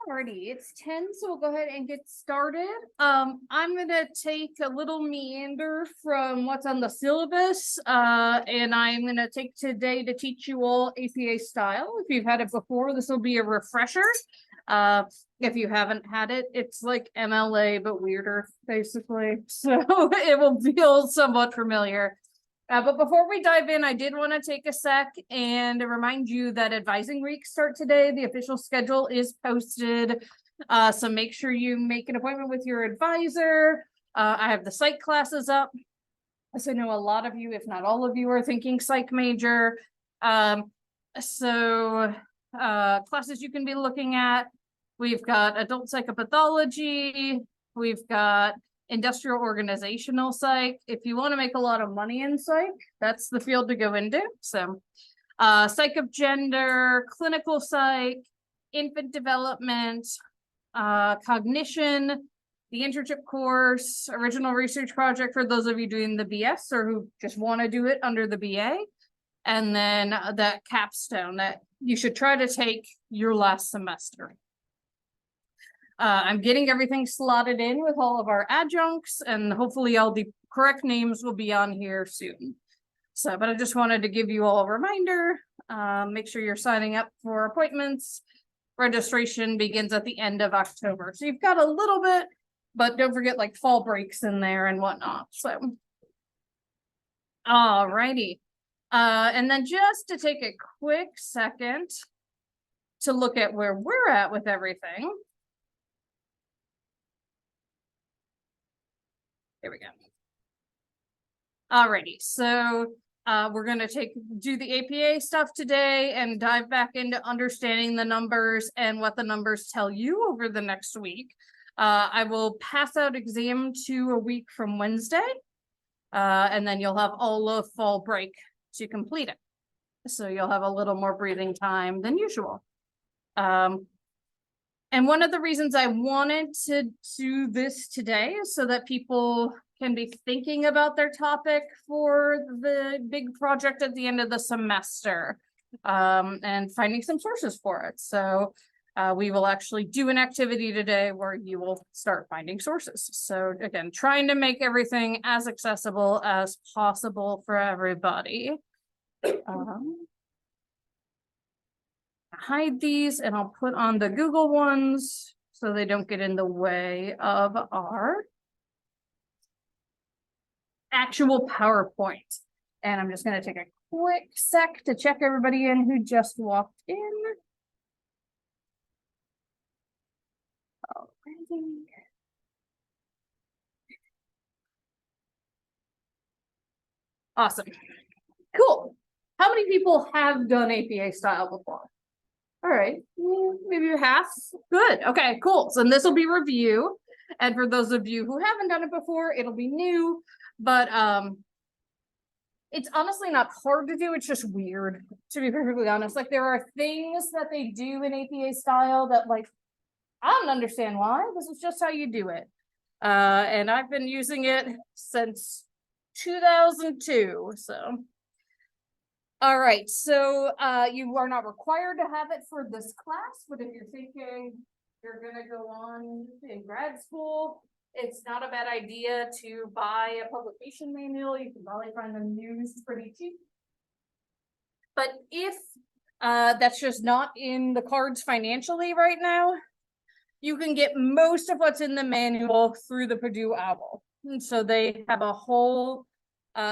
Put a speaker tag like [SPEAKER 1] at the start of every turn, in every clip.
[SPEAKER 1] Alrighty, it's 10, so we'll go ahead and get started. I'm gonna take a little meander from what's on the syllabus, and I'm gonna take today to teach you all APA style. If you've had it before, this will be a refresher. If you haven't had it, it's like MLA, but weirder, basically. So it will feel somewhat familiar. But before we dive in, I did want to take a sec and remind you that advising weeks start today. The official schedule is posted. So make sure you make an appointment with your advisor. I have the psych classes up. So I know a lot of you, if not all of you, are thinking psych major. Classes you can be looking at. We've got adult psychopathology. We've got industrial organizational psych. If you want to make a lot of money in psych, that's the field to go into. So psych of gender, clinical psych, infant development, cognition, the internship course, original research project for those of you doing the BS or who just want to do it under the BA, and then that capstone that you should try to take your last semester. I'm getting everything slotted in with all of our adjuncts, and hopefully all the correct names will be on here soon. So, but I just wanted to give you all a reminder. Make sure you're signing up for appointments. Registration begins at the end of October. So you've got a little bit, but don't forget like fall breaks in there and whatnot. So, all righty. And then just to take a quick second to look at where we're at with everything. There we go. Alrighty, so we're going to do the APA stuff today and dive back into understanding the numbers and what the numbers tell you over the next week. I will pass out exam 2 a week from Wednesday, and then you'll have all of fall break to complete it. So you'll have a little more breathing time than usual. And one of the reasons I wanted to do this today is so that people can be thinking about their topic for the big project at the end of the semester, and finding some sources for it. So we will actually do an activity today where you will start finding sources. So again, trying to make everything as accessible as possible for everybody. Hide these and I'll put on the Google ones so they don't get in the way of our actual PowerPoint. And I'm just going to take a quick sec to check everybody in who just walked in. Alrighty. Awesome. Cool. How many people have done APA style before? All right, maybe half. Good. Okay, cool. So this will be review. And for those of you who haven't done it before, it'll be new, but it's honestly not hard to do. It's just weird, to be perfectly honest. Like there are things that they do in APA style that like, I don't understand why. This is just how you do it. And I've been using it since 2002, so. All right, so you are not required to have it for this class, but if you're thinking you're gonna go on in grad school, it's not a bad idea to buy a publication manual. You can probably find them used pretty cheap. But if that's just not in the cards financially right now, you can get most of what's in the manual through the Purdue OWL. And so they have a whole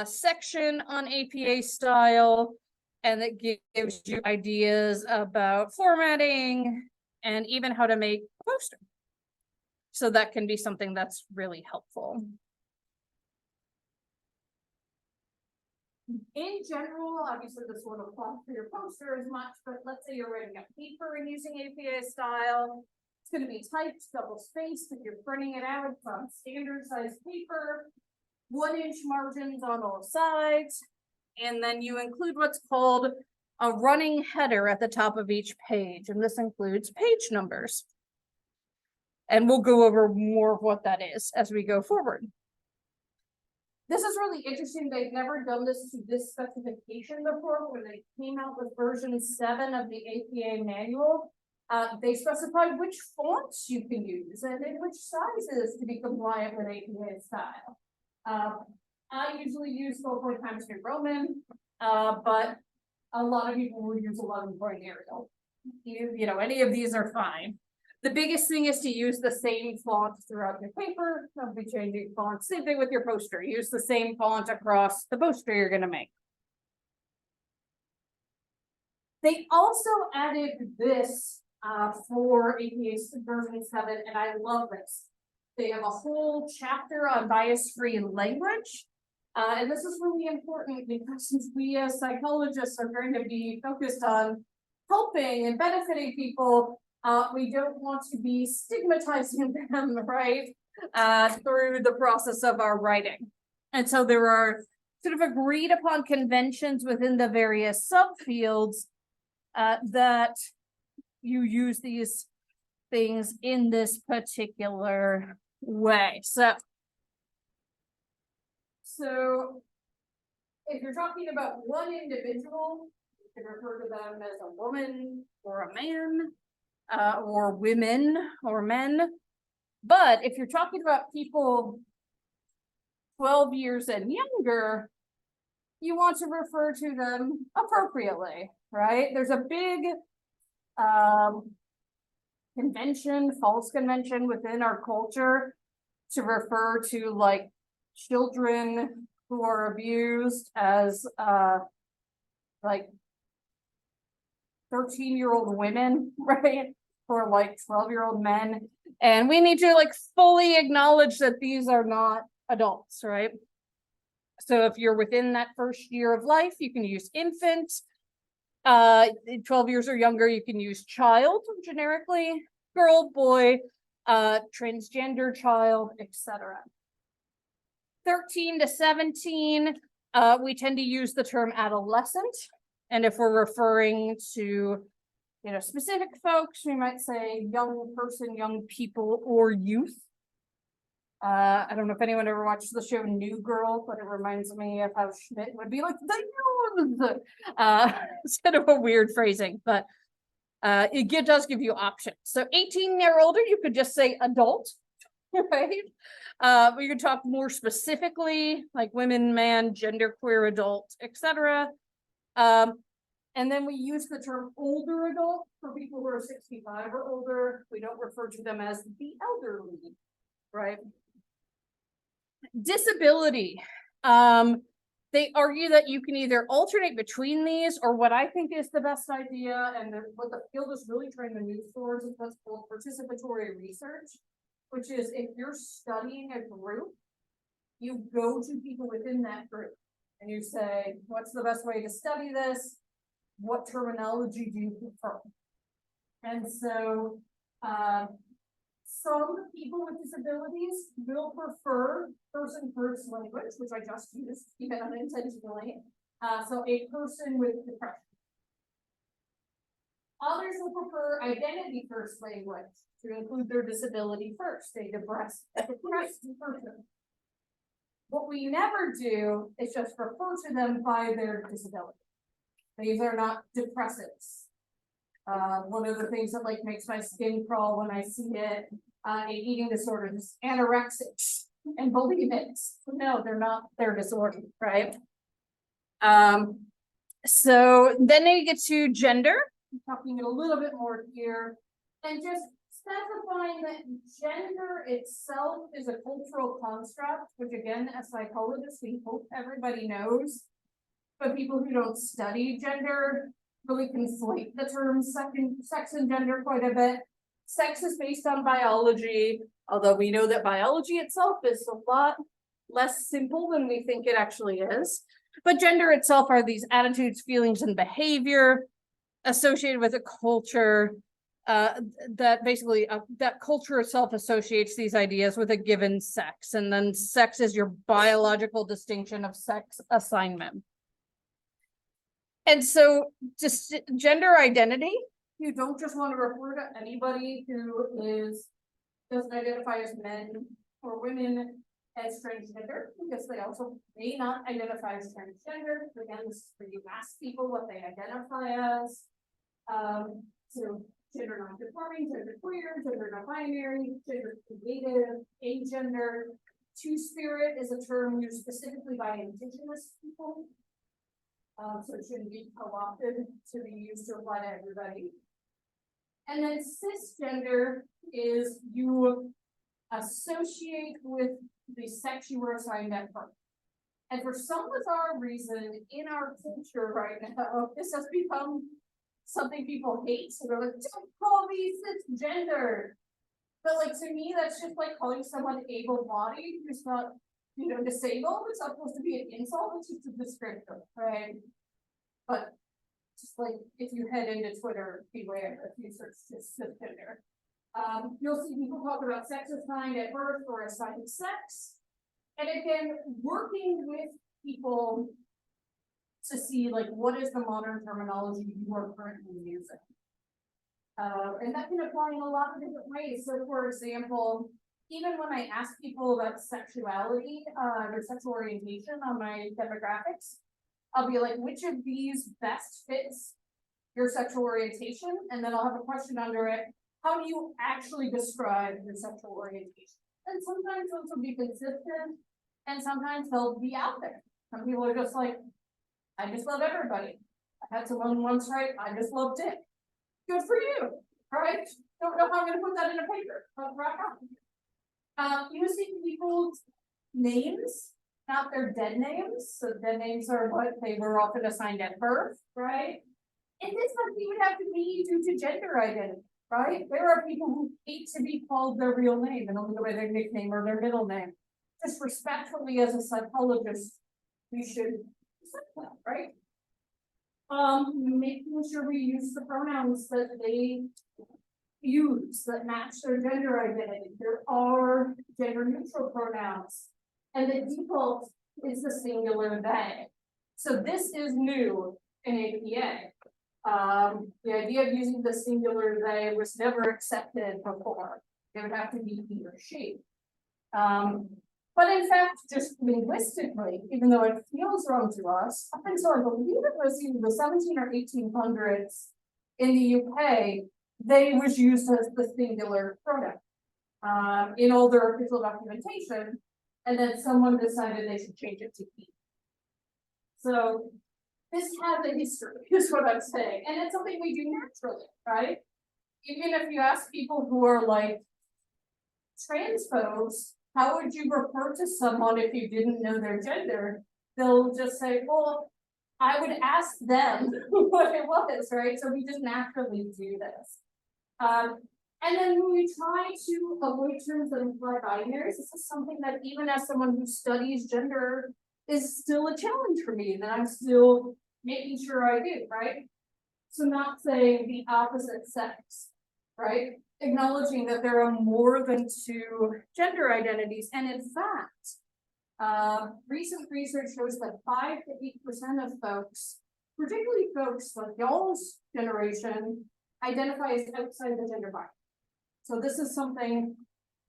[SPEAKER 1] section on APA style, and it gives you ideas about formatting and even how to make a poster. So that can be something that's really helpful. In general, obviously this won't apply for your poster as much, but let's say you're writing a paper and using APA style. It's going to be typed, double spaced. If you're printing it out, it's on standard size paper. 1-inch margins on all sides. And then you include what's called a running header at the top of each page, and this includes page numbers. And we'll go over more of what that is as we go forward. This is really interesting. They've never done this to this specification before. When they came out with version 7 of the APA manual, they specified which fonts you can use and in which sizes to be compliant with APA style. I usually use 12 times New Roman, but a lot of people will use 11-point Arial. You know, any of these are fine. The biggest thing is to use the same font throughout your paper. Don't be changing fonts. Same thing with your poster. Use the same font across the poster you're going to make. They also added this for APA version 7, and I love this. They have a whole chapter on bias-free language. And this is really important because since we as psychologists are going to be focused on helping and benefiting people, we don't want to be stigmatizing them, right, through the process of our writing. And so there are sort of agreed upon conventions within the various subfields that you use these things in this particular way. So if you're talking about one individual, you can refer to them as a woman or a man, or women or men. But if you're talking about people 12 years and younger, you want to refer to them appropriately, right? There's a big convention, false convention within our culture to refer to like children who are abused as like 13-year-old women, right? Or like 12-year-old men. And we need to like fully acknowledge that these are not adults, right? So if you're within that first year of life, you can use infant. 12 years or younger, you can use child generically, girl, boy, transgender child, etc. 13 to 17, we tend to use the term adolescent. And if we're referring to, you know, specific folks, we might say young person, young people, or youth. I don't know if anyone ever watched the show New Girl, but it reminds me of how Schmidt would be like, the youth. It's kind of a weird phrasing, but it does give you options. So 18 or older, you could just say adult, right? You could talk more specifically, like women, man, genderqueer adult, etc. And then we use the term older adult for people who are 65 or older. We don't refer to them as the elderly, right? Disability. They argue that you can either alternate between these, or what I think is the best idea, and what the field is really trying to move towards is what's called participatory research, which is if you're studying a group, you go to people within that group and you say, what's the best way to study this? What terminology do you prefer? And so some people with disabilities will prefer person-first language, which I just used, even unintentionally. So a person with depression. Others will prefer identity-first language to include their disability first. A depressed person. What we never do is just refer to them by their disability. These are not depressives. One of the things that like makes my skin crawl when I see it, eating disorders, anorexics and bulimics. No, they're not their disorder, right? So then they get to gender. I'm talking a little bit more here, and just specifying that gender itself is a cultural construct, which again, as psychologists, we hope everybody knows. But people who don't study gender really conflate the terms sex and gender quite a bit. Sex is based on biology, although we know that biology itself is a lot less simple than we think it actually is. But gender itself are these attitudes, feelings, and behavior associated with a culture that basically that culture itself associates these ideas with a given sex, and then sex is your biological distinction of sex assignment. And so just gender identity, you don't just want to refer to anybody who doesn't identify as men or women as transgender, because they also may not identify as transgender. Again, this is where you ask people what they identify as. So gender non-conforming, gender queer, gender non-binary, gender creative, agender. Two-spirit is a term used specifically by Indigenous people. So it shouldn't be co-opted to be used to apply to everybody. And then cisgender is you associate with the sex you were assigned at birth. And for some bizarre reason in our culture right now, this has become something people hate. So they're like, don't call me cisgender. But like, to me, that's just like calling someone able-bodied who's not, disabled. It's not supposed to be an insult, it's just a descriptor, right? But just like, if you head into Twitter, beware if you search cisgender. You'll see people talk about sex assigned at birth or assigned sex. And again, working with people to see like, what is the modern terminology you are currently using? And that can apply in a lot of different ways. So for example, even when I ask people about sexuality, or sexual orientation on my demographics, I'll be like, which of these best fits your sexual orientation? And then I'll have a question under it. How do you actually describe your sexual orientation? And sometimes those will be consistent, and sometimes they'll be out there. Some people are just like, I just love everybody. I had someone once write, I just love dick. Good for you, right? Don't know how I'm gonna put that in a paper, but rock on. Using people's names, not their dead names. So dead names are what they were often assigned at birth, right? And this one would have to be due to gender identity, right? There are people who hate to be called their real name and only go by their nickname or their middle name. Just respectfully, as a psychologist, we should accept that, right? Making sure we use the pronouns that they use that match their gender identity. There are gender neutral pronouns, and the default is the singular they. So this is new in APA. The idea of using the singular they was never accepted before. It would have to be he or she. But in fact, just linguistically, even though it feels wrong to us, up until I believe it was either the 17 or 1800s in the UK, they was used as the singular pronoun in all their official documentation, and then someone decided they should change it to he. So this has a history, is what I'm saying, and it's something we do naturally, right? Even if you ask people who are like transphobes, how would you refer to someone if you didn't know their gender? They'll just say, well, I would ask them what it was, right? So we just naturally do this. And then when we try to avoid terms that imply binaries, this is something that even as someone who studies gender is still a challenge for me, that I'm still making sure I do, right? So not saying the opposite sex, right? Acknowledging that there are more than two gender identities. And in fact, recent research shows that 5 to 8% of folks, particularly folks like y'all's generation, identify as outside the gender binary. So this is something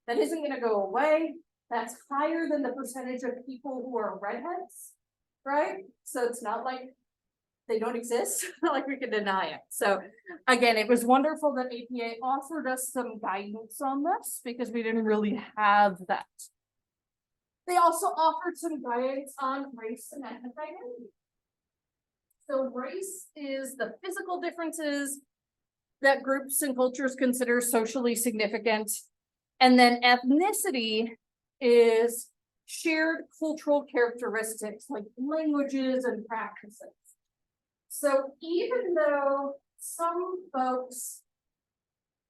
[SPEAKER 1] that isn't going to go away. That's higher than the percentage of people who are redheads, right? So it's not like they don't exist, not like we can deny it. So again, it was wonderful that APA offered us some guidance on this because we didn't really have that. They also offered some guidance on race and ethnic identity. So race is the physical differences that groups and cultures consider socially significant. And then ethnicity is shared cultural characteristics like languages and practices. So even though some folks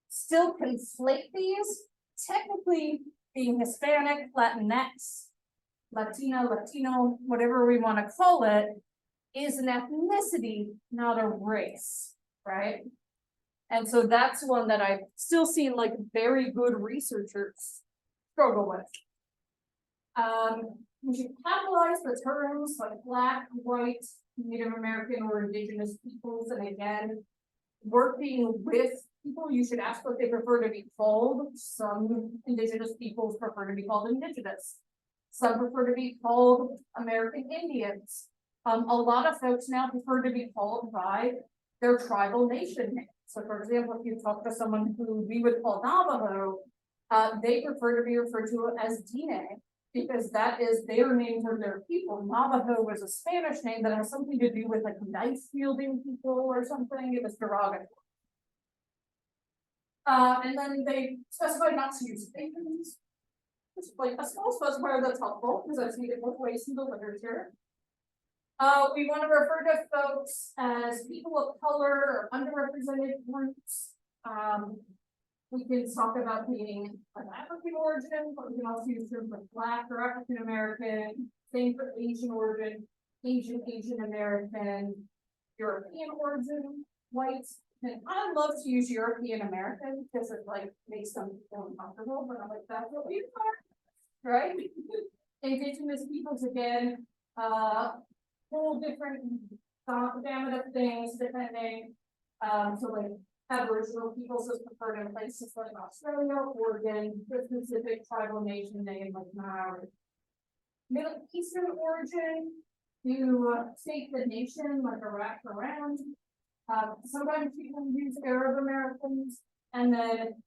[SPEAKER 1] still conflate these, technically being Hispanic, Latinx, Latina, Latino, whatever we want to call it, is an ethnicity, not a race, right? And so that's one that I've still seen like very good researchers struggle with. We should capitalize the terms like Black, white, Native American, or Indigenous peoples, and again, working with people, you should ask what they prefer to be called. Some Indigenous peoples prefer to be called Indigenous. Some prefer to be called American Indians. A lot of folks now prefer to be called by their tribal nation name. So for example, if you talk to someone who we would call Navajo, they prefer to be referred to as Dine, because that is their name for their people. Navajo was a Spanish name that has something to do with like knife wielding people or something. It was derogatory. And then they specified not to use names. It's like a small specifier that's helpful because I've seen it both ways in the literature. We want to refer to folks as people of color or underrepresented groups. We can talk about being of African origin, but we can also use terms like Black or African American, same for Asian origin, Asian American, European origin, white. And I love to use European American because it like makes them feel uncomfortable, but I'm like, that's what we are, right? Indigenous peoples again, whole different gamut of things depending. So like Aboriginal peoples is preferred in places like Australia, Oregon, the specific tribal nation name like Maori. Middle Eastern origin, you state the nation like Iraq around. Sometimes people use Arab Americans, and then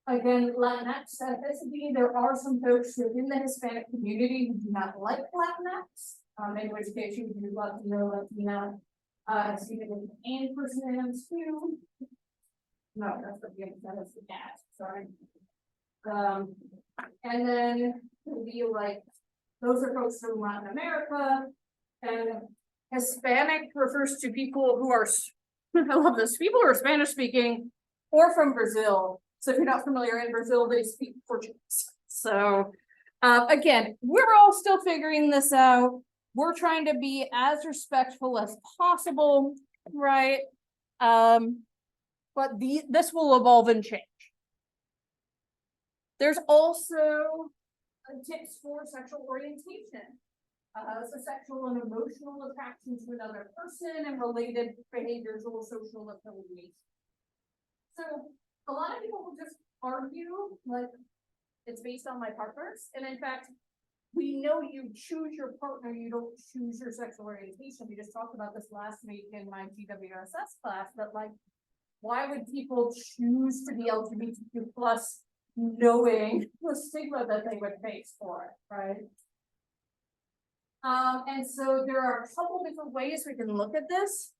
[SPEAKER 1] again, Latinx ethnicity. There are some folks within the Hispanic community who do not like Latinx, in which case you would do Latino, Latina. I've seen it with and persons too. No, that's what that is the cat. Sorry. And then it would be like those are folks from Latin America, and Hispanic refers to people who are. I love this. People who are Spanish speaking or from Brazil. So if you're not familiar, in Brazil, they speak Portuguese. So again, we're all still figuring this out. We're trying to be as respectful as possible, right? But this will evolve and change. There's also tips for sexual orientation. So sexual and emotional attraction to another person and related behaviors or social affiliation. So a lot of people will just argue like it's based on my partners. And in fact, we know you choose your partner, you don't choose your sexual orientation. We just talked about this last week in my GWSS class, that like, why would people choose to be LGBTQ plus knowing the stigma that they would face for it, right? And so there are a couple different ways we can look at this.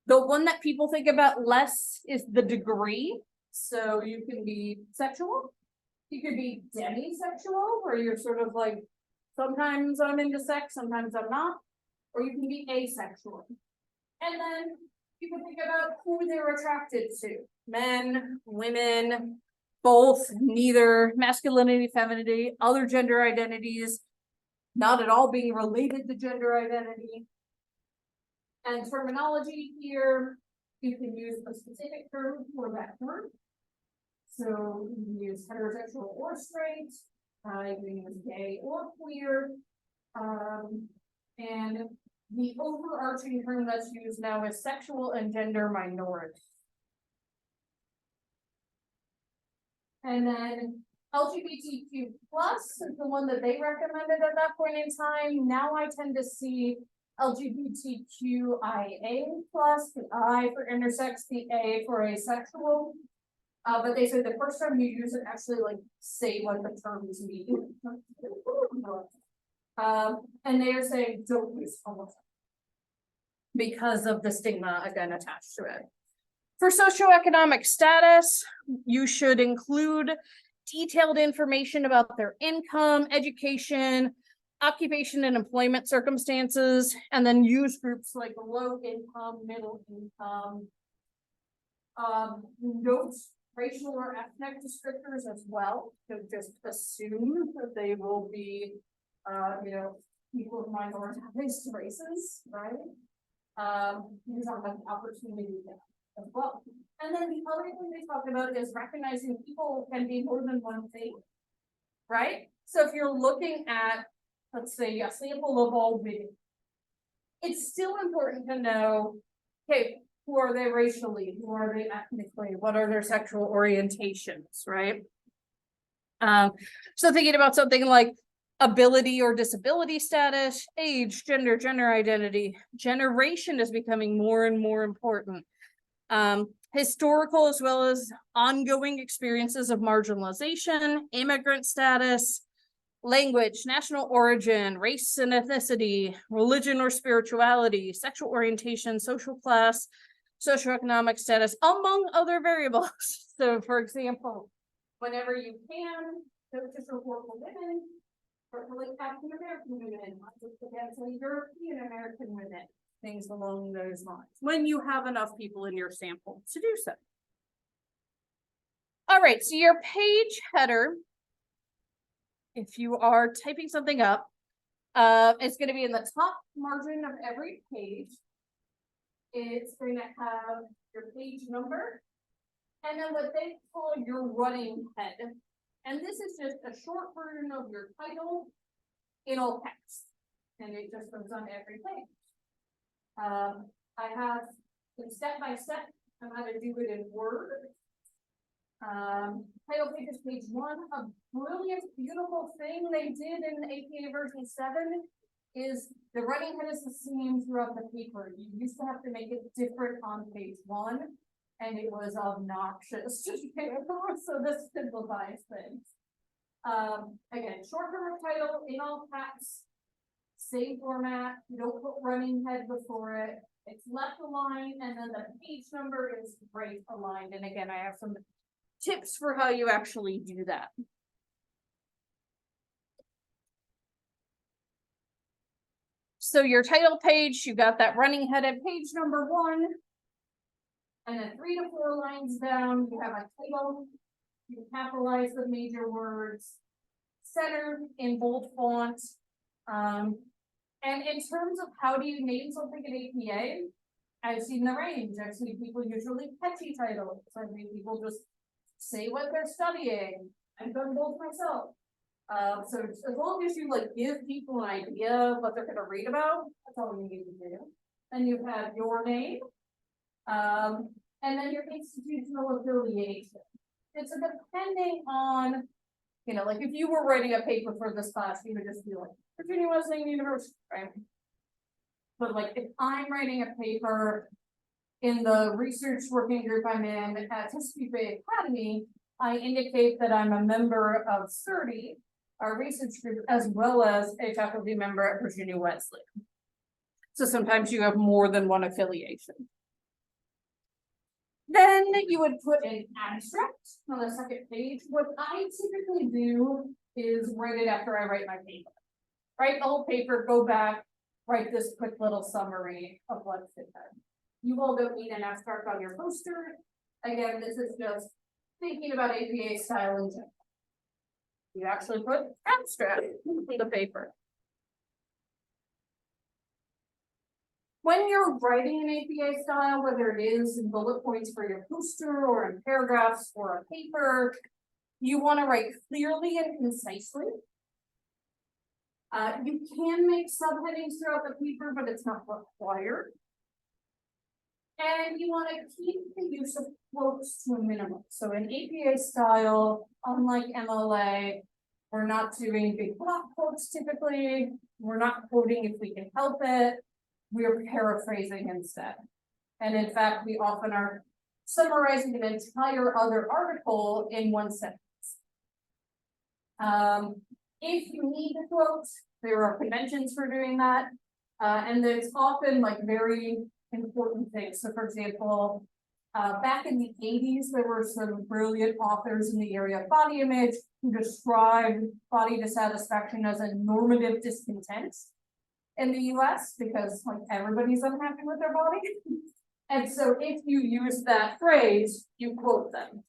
[SPEAKER 1] The one that people think about less is the degree. So you can be sexual, you could be demisexual, where you're sort of like, sometimes I'm into sex, sometimes I'm not, or you can be asexual. And then you can think about who they're attracted to, men, women, both, neither, masculinity, femininity, other gender identities, not at all being related to gender identity. And terminology here, you can use a specific term for that term. So you can use heterosexual or straight, you can use gay or queer. And the overarching term that's used now is sexual and gender minority. And then LGBTQ plus is the one that they recommended at that point in time. Now I tend to see LGBTQIA plus, the I for intersex, the A for asexual. But they said the first time you use it, actually like say what the terms mean. And they are saying don't use homosexual because of the stigma again attached to it. For socioeconomic status, you should include detailed information about their income, education, occupation and employment circumstances, and then use groups like low income, middle income. Note racial or ethnic descriptors as well. So just assume that they will be, people of minoritized races, right? You don't have the opportunity there. as well. And then the other thing they talk about is recognizing people can be more than one thing, right? So if you're looking at, let's say, a sample of all women, it's still important to know, okay, who are they racially? Who are they ethnically? What are their sexual orientations, right? So thinking about something like ability or disability status, age, gender identity, generation is becoming more and more important. Historical as well as ongoing experiences of marginalization, immigrant status, language, national origin, race and ethnicity, religion or spirituality, sexual orientation, social class, socioeconomic status, among other variables. So for example, whenever you can, don't just report for women, but for like African American women, not just against European American women, things along those lines, when you have enough people in your sample to do so. All right, so your page header, if you are typing something up, it's going to be in the top margin of every page. It's going to have your page number, and then what they call your running head. And this is just a short version of your title in all caps, and it just goes on every page. I have step by step on how to do it in Word. Title page is page 1. A brilliant, beautiful thing they did in APA version 7 is the running head is the same throughout the paper. You used to have to make it different on page 1, and it was obnoxious to so this simplifies things. Again, short form of title in all caps, same format. You don't put running head before it. It's left aligned, and then the page number is right aligned. And again, I have some tips for how you actually do that. So your title page, you got that running head at page number 1. And then 3 to 4 lines down, you have a title. You capitalize the major words, center in bold font. And in terms of how do you name something in APA, I've seen the range. I've seen people usually catchy titles. I've seen people just say what they're studying. I've done both myself. So as long as you like give people an idea of what they're going to read about, that's all you need to do. Then you have your name, and then your institutional affiliation. It's depending on, you know, like if you were writing a paper for this class, you would just be like Virginia Wesleyan University, right? But like if I'm writing a paper in the research working group I'm in at Chesapeake Bay Academy, I indicate that I'm a member of CERTI, our research group, as well as a faculty member at Virginia Wesleyan. So sometimes you have more than one affiliation. Then you would put an abstract on the second page. What I typically do is write it after I write my paper. Write the whole paper, go back, write this quick little summary of what's in there. You all don't need an abstract on your poster. Again, this is just thinking about APA style in general. You actually put abstract in the paper. When you're writing an APA style, whether it is in bullet points for your poster or in paragraphs for a paper, you want to write clearly and concisely. You can make subheadings throughout the paper, but it's not required. And you want to keep the use of quotes to a minimum. So in APA style, unlike MLA, we're not doing big block quotes typically. We're not quoting if we can help it. We're paraphrasing instead. And in fact, we often are summarizing an entire other article in one sentence. If you need a quote, there are conventions for doing that. And there's often like very important things. So for example, back in the 80s, there were some brilliant authors in the area of body image who described body dissatisfaction as a normative discontent in the US because like everybody's unhappy with their body. And so if you use that phrase, you quote them.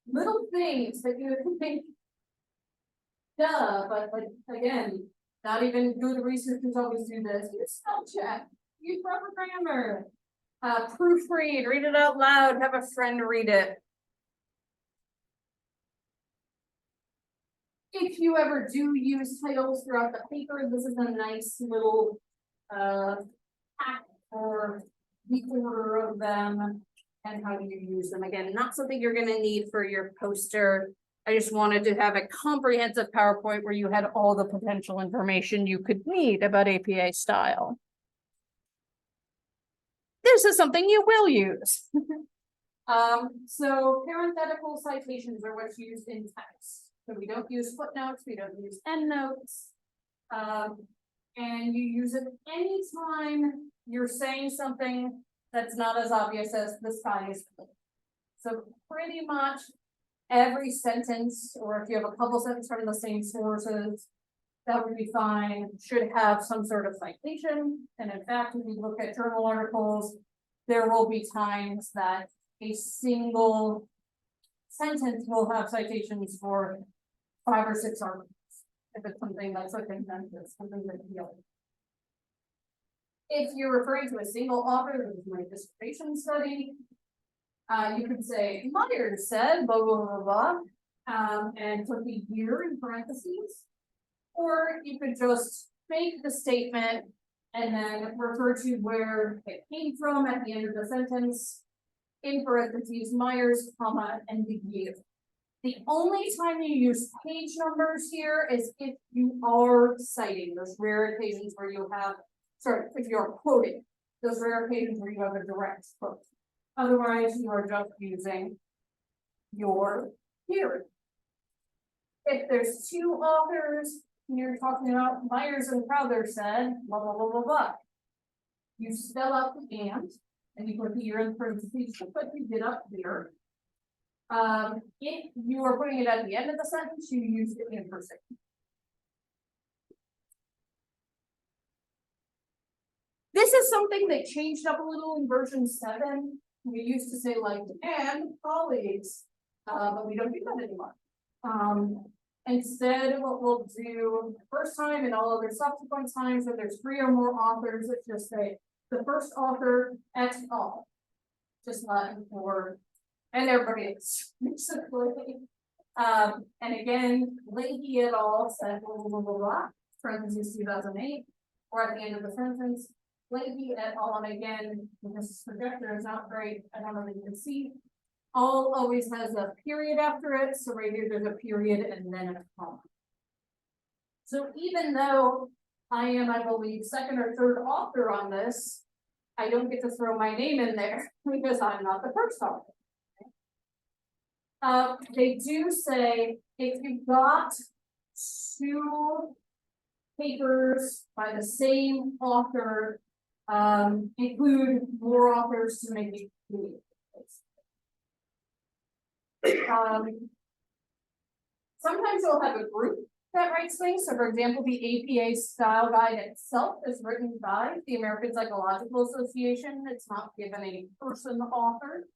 [SPEAKER 1] Little things that you would think, duh, but like again, not even good researchers always do this. Use spell check, use proper grammar. Proofread, read it out loud, have a friend read it. If you ever do use titles throughout the paper, this is a nice little hack for the order of them and how you use them. Again, not something you're gonna need for your poster. I just wanted to have a comprehensive PowerPoint where you had all the potential information you could need about APA style. This is something you will use. So parenthetical citations are what's used in text. So we don't use footnotes, we don't use endnotes. And you use it anytime you're saying something that's not as obvious as the sky is blue. So pretty much every sentence, or if you have a couple sentences from the same sources, that would be fine, should have some sort of citation. And in fact, if you look at journal articles, there will be times that a single sentence will have citations for 5 or 6 articles. If it's something that's a consensus, something that you. If you're referring to a single author, this is my dissertation study. You could say Myers said blah blah blah blah, and put the year in parentheses, or you could just make the statement and then refer to where it came from at the end of the sentence. In parentheses, Myers, comma, and the year. The only time you use page numbers here is if you are citing those rare occasions where you have, sorry, if you're quoting, those rare occasions where you have a direct quote. Otherwise, you are just using your year. If there's 2 authors, and you're talking about Myers and Crowther said, blah, blah, blah, blah, blah. You spell out the and you put the year in parentheses, but you did up here. If you are putting it at the end of the sentence, you use the ampersand. This is something they changed up a little in version 7. We used to say like, and colleagues, but we don't do that anymore. Instead, what we'll do the first time and all other subsequent times, if there's 3 or more authors, let's just say the first author et al. Just Latin for, and everybody else, basically. And again, Leahy et al. Said blah, blah, blah, blah, blah, parentheses 2008, or at the end of the sentence, Leahy et al. And again, this projector is not great, I don't know if you can see. All always has a period after it, so right here there's a period and then a comma. So even though I am, I believe, 2nd or 3rd author on this, I don't get to throw my name in there because I'm not the first author. They do say if you've got 2 papers by the same author, include more authors to make it clear. Sometimes you'll have a group that writes things. So for example, the APA style guide itself is written by the American Psychological Association. It's not given a person author.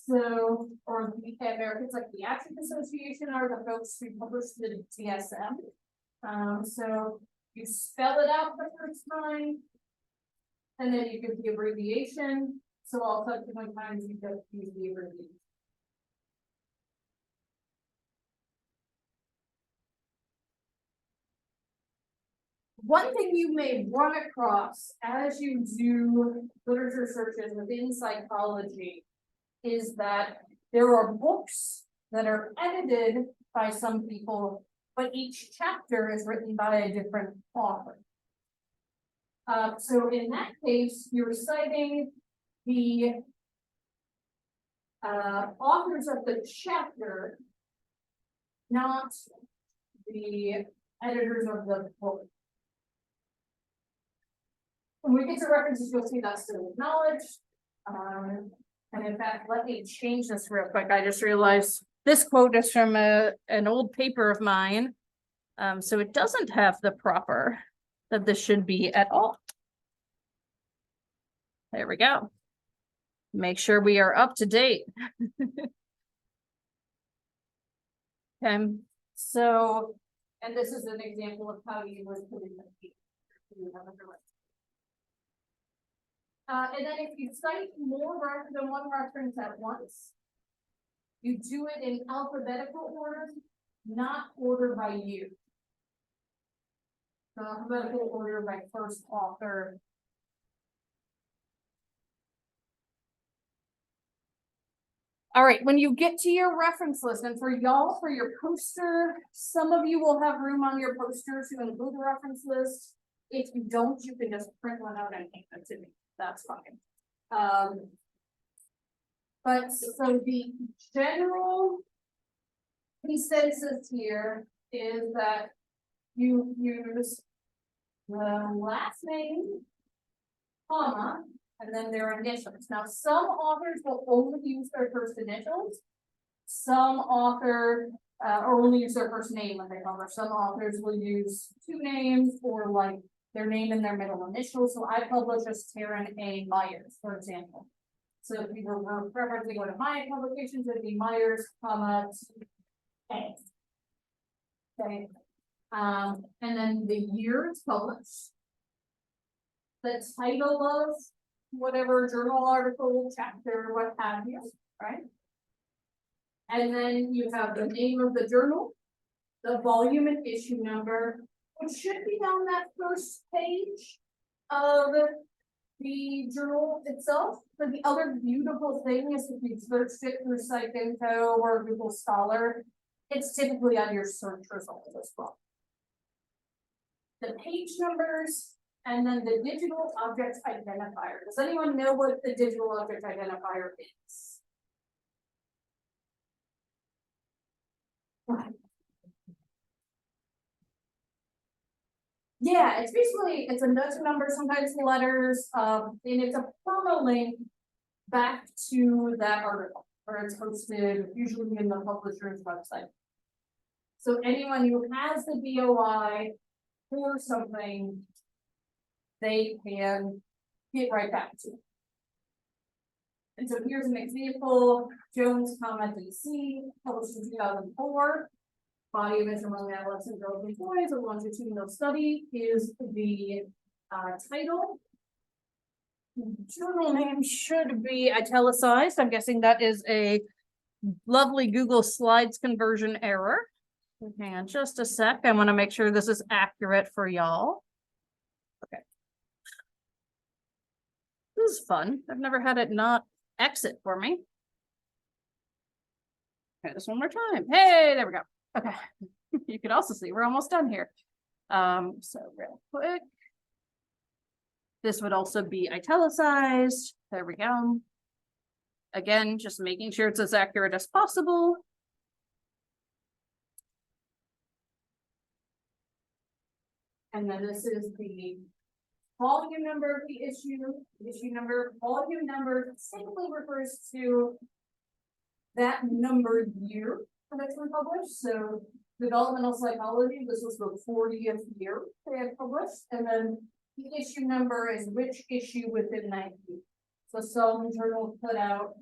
[SPEAKER 1] So, or the American Psychiatric Association are the folks who publish the DSM. So you spell it out the first time, and then you give the abbreviation. So all subsequent times you just use the abbreviation. One thing you may run across as you do literature searches within psychology is that there are books that are edited by some people, but each chapter is written by a different author. So in that case, you're citing the authors of the chapter, not the editors of the book. When we get to references, you'll see that's still acknowledged. And in fact, let me change this real quick. I just realized this quote is from an old paper of mine. So it doesn't have the proper that this should be at all. There we go. Make sure we are up to date. Okay, so, and this is an example of how you would put in the And then if you cite more than one reference at once, you do it in alphabetical order, not order by year. So alphabetical order by first author. All right, when you get to your reference list, and for y'all, for your poster, some of you will have room on your poster to include a reference list. If you don't, you can just print one out and hand it to me. That's fine. But so the general consensus here is that you use the last name, comma, and then their initials. Now, some authors will only use their first initials. Some author or only use their first name when they publish. Some authors will use two names or like their name and their middle initials. So I publish as Taryn A. Myers, for example. So if you were referencing one of my publications, it'd be Myers, comma, A. Okay. And then the year it's published. The title of whatever journal article, chapter, what have you, right? And then you have the name of the journal, the volume and issue number, which should be on that first page of the journal itself. But the other beautiful thing is if you searched it through PsycInfo or Google Scholar, it's typically on your search results as well. The page numbers, and then the digital object identifier. Does anyone know what the digital object identifier is? Yeah, it's basically, it's a Dutch number, sometimes letters, and it's a permalink back to that article, where it's hosted usually in the publisher's website. So anyone who has the DOI for something, they can get right back to it. And so here's an example, Jones, comma, DC, published in 2004. Body of Among Adolescent Girls and Boys, a longitudinal study is the title. Journal name should be italicized. I'm guessing that is a lovely Google Slides conversion error. Hang on just a sec. I want to make sure this is accurate for y'all. Okay. This is fun. I've never had it not exit for me. Okay, this one more time. Hey, there we go. Okay. You can also see we're almost done here. So real quick. This would also be italicized. There we go. Again, just making sure it's as accurate as possible. And then this is the volume number of the issue number. Volume number simply refers to that numbered year that it's been published. So developmental psychology, this was the 40th year they had published. And then the issue number is which issue within that year. So some journals put out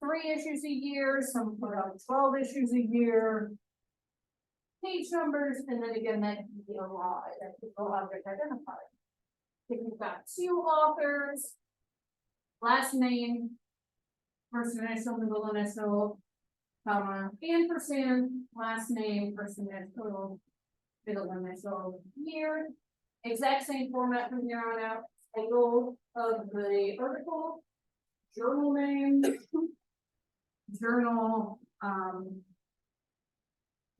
[SPEAKER 1] 3 issues a year, some put out 12 issues a year. Page numbers, and then again that DOI, that digital object identifier. If you've got 2 authors, last name, first initial, middle initial, comma, ampersand, last name, first initial, middle initial, year, exact same format from here on out. Title of the article, journal name, journal,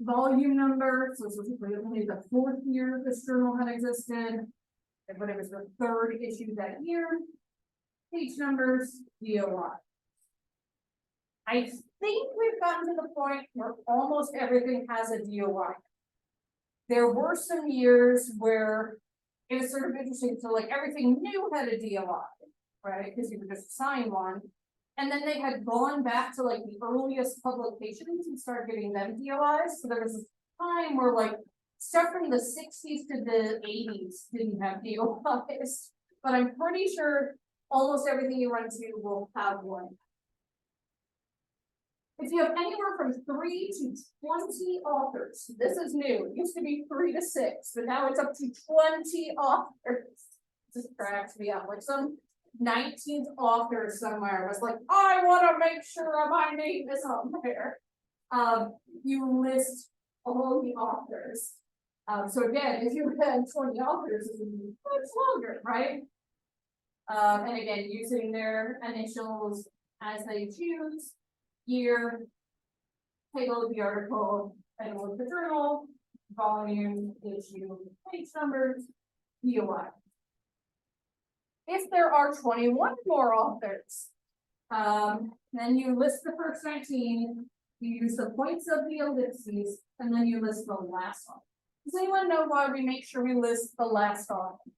[SPEAKER 1] volume number, so this was only the 4th year this journal had existed, but it was the 3rd issue that year. Page numbers, DOI. I think we've gotten to the point where almost everything has a DOI. There were some years where it was sort of interesting, so like everything new had a DOI, right? Because you could just assign one. And then they had gone back to like the earliest publications and started giving them DOIs. So there was a time where like stuff from the 60s to the 80s didn't have DOIs. But I'm pretty sure almost everything you run to will have one. If you have anywhere from 3 to 20 authors, this is new. It used to be 3 to 6, but now it's up to 20 authors. This cracks me up. Like some 19th author somewhere was like, I wanna make sure my name is on there. You list all the authors. So again, if you had 20 authors, it would be much longer, right? And again, using their initials as they choose, year, title of the article, title of the journal, volume, issue, page numbers, DOI. If there are 21 more authors, then you list the first 19, you use the points of the ellipses, and then you list the last one. Does anyone know why we make sure we list the last author?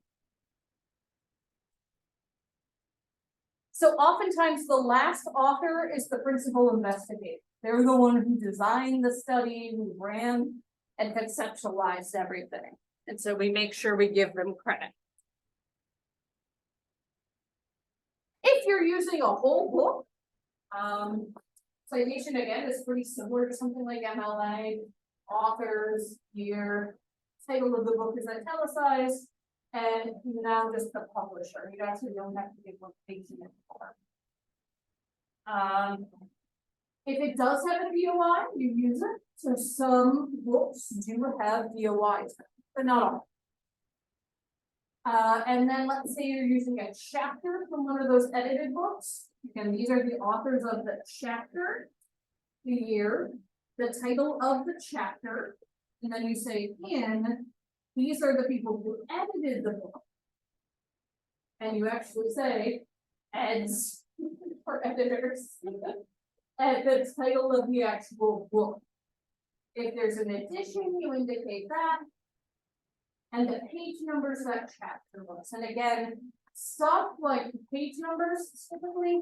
[SPEAKER 1] So oftentimes the last author is the principal investigator. They're the one who designed the study, who ran and conceptualized everything. And so we make sure we give them credit. If you're using a whole book, citation again is pretty similar to something like MLA, authors, year, title of the book is italicized, and now just the publisher. You actually don't have to give one page in it. If it does have a DOI, you use it. So some books do have DOIs, but not all. And then let's say you're using a chapter from one of those edited books. Again, these are the authors of the chapter, the year, the title of the chapter, and then you say in, these are the people who edited the book. And you actually say eds for editors. And the title of the actual book. If there's an edition, you indicate that. And the page numbers that chapter books. And again, stuff like page numbers, typically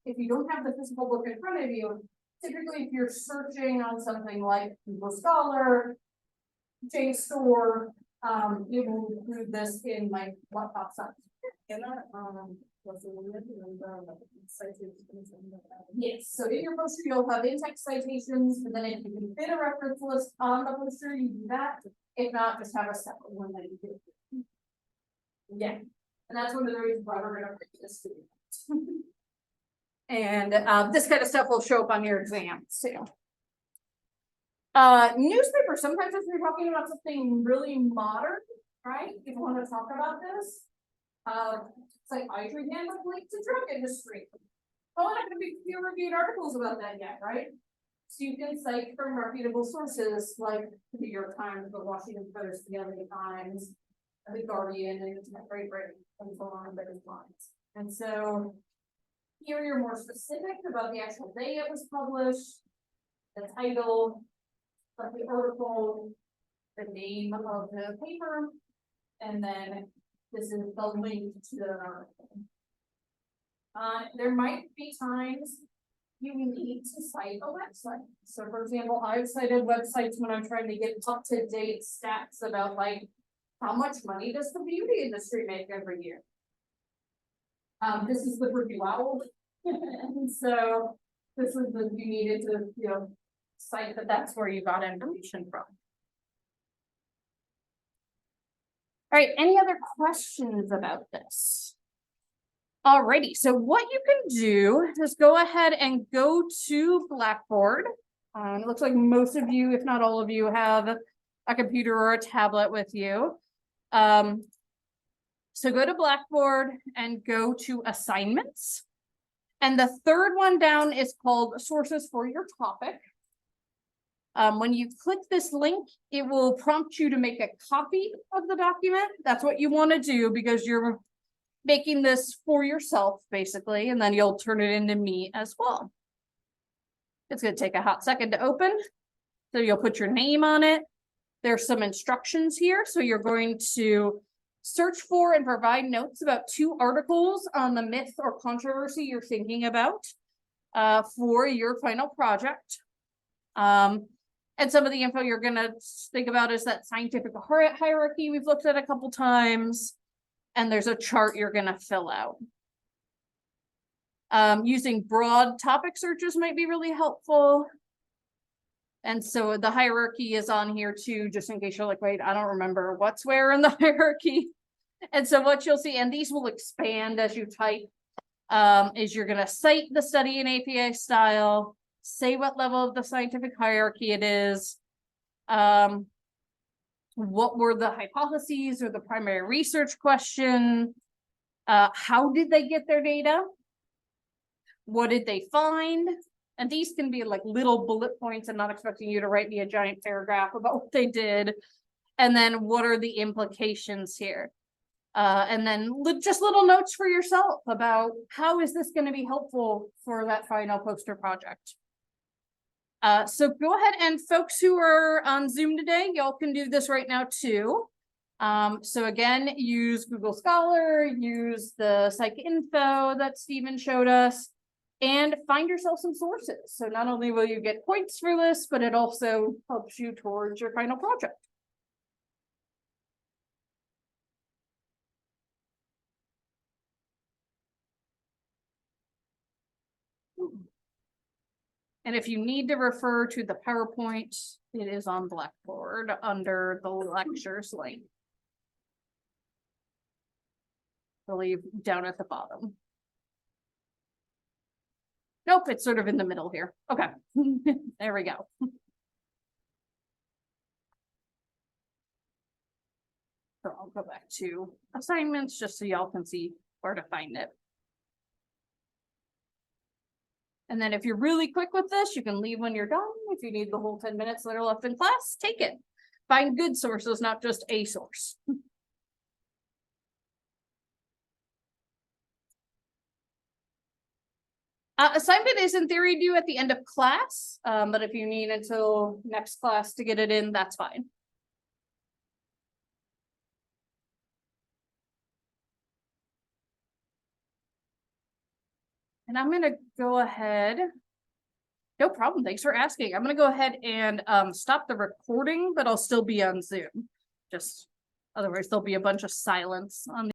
[SPEAKER 1] if you don't have the physical book in front of you, typically if you're searching on something like Google Scholar, JSTOR, you will include this in like what pops up. Yes, so in your poster, you'll have in-text citations, and then if you can fit a reference list on the poster, you do that. If not, just have a separate one that you do. Yeah, and that's one of the reasons why we're gonna bring this to you. And this kind of stuff will show up on your exams too. Newspaper, sometimes if you're talking about something really modern, right? You want to talk about this. It's like iTrade handbook link to drug industry. Well, not gonna be peer-reviewed articles about that yet, right? So you can cite from reputable sources like the New York Times, the Washington Post, the LA Times, the Guardian, and Great Britain, and so on those lines. And so here you're more specific about the actual day it was published, the title of the article, the name of the paper, and then this is the link to the article. There might be times you need to cite a website. So for example, I've cited websites when I'm trying to get up-to-date stats about like how much money does the beauty industry make every year. This is the Review Owl. And so this is the you needed to cite that that's where you got information from. All right, any other questions about this? Alrighty, so what you can do is go ahead and go to Blackboard. It looks like most of you, if not all of you, have a computer or a tablet with you. So go to Blackboard and go to Assignments. And the third one down is called Sources for Your Topic. When you click this link, it will prompt you to make a copy of the document. That's what you want to do because you're making this for yourself, basically, and then you'll turn it into me as well. It's going to take a hot second to open. So you'll put your name on it. There's some instructions here. So you're going to search for and provide notes about 2 articles on the myth or controversy you're thinking about for your final project. And some of the info you're going to think about is that scientific hierarchy we've looked at a couple times. And there's a chart you're going to fill out. Using broad topic searches might be really helpful. And so the hierarchy is on here too, just in case you're like, wait, I don't remember what's where in the hierarchy. And so what you'll see, and these will expand as you type, is you're gonna cite the study in APA style, say what level of the scientific hierarchy it is, what were the hypotheses or the primary research question, how did they get their data, what did they find, and these can be like little bullet points. I'm not expecting you to write me a giant paragraph about what they did, and then what are the implications here. And then just little notes for yourself about how is this going to be helpful for that final poster project. So go ahead, and folks who are on Zoom today, y'all can do this right now too. So again, use Google Scholar, use the PsycInfo that Stephen showed us, and find yourself some sources. So not only will you get points for this, but it also helps you towards your final project. And if you need to refer to the PowerPoint, it is on Blackboard under the lectures link. I believe down at the bottom. Nope, it's sort of in the middle here. Okay, there we go. So I'll go back to assignments just so y'all can see where to find it. And then if you're really quick with this, you can leave when you're done. If you need the whole 10 minutes that are left in class, take it. Find good sources, not just a source. Assignment is in theory due at the end of class, but if you need until next class to get it in, that's fine. And I'm gonna go ahead. No problem, thanks for asking. I'm gonna go ahead and stop the recording, but I'll still be on Zoom. Just otherwise there'll be a bunch of silence on the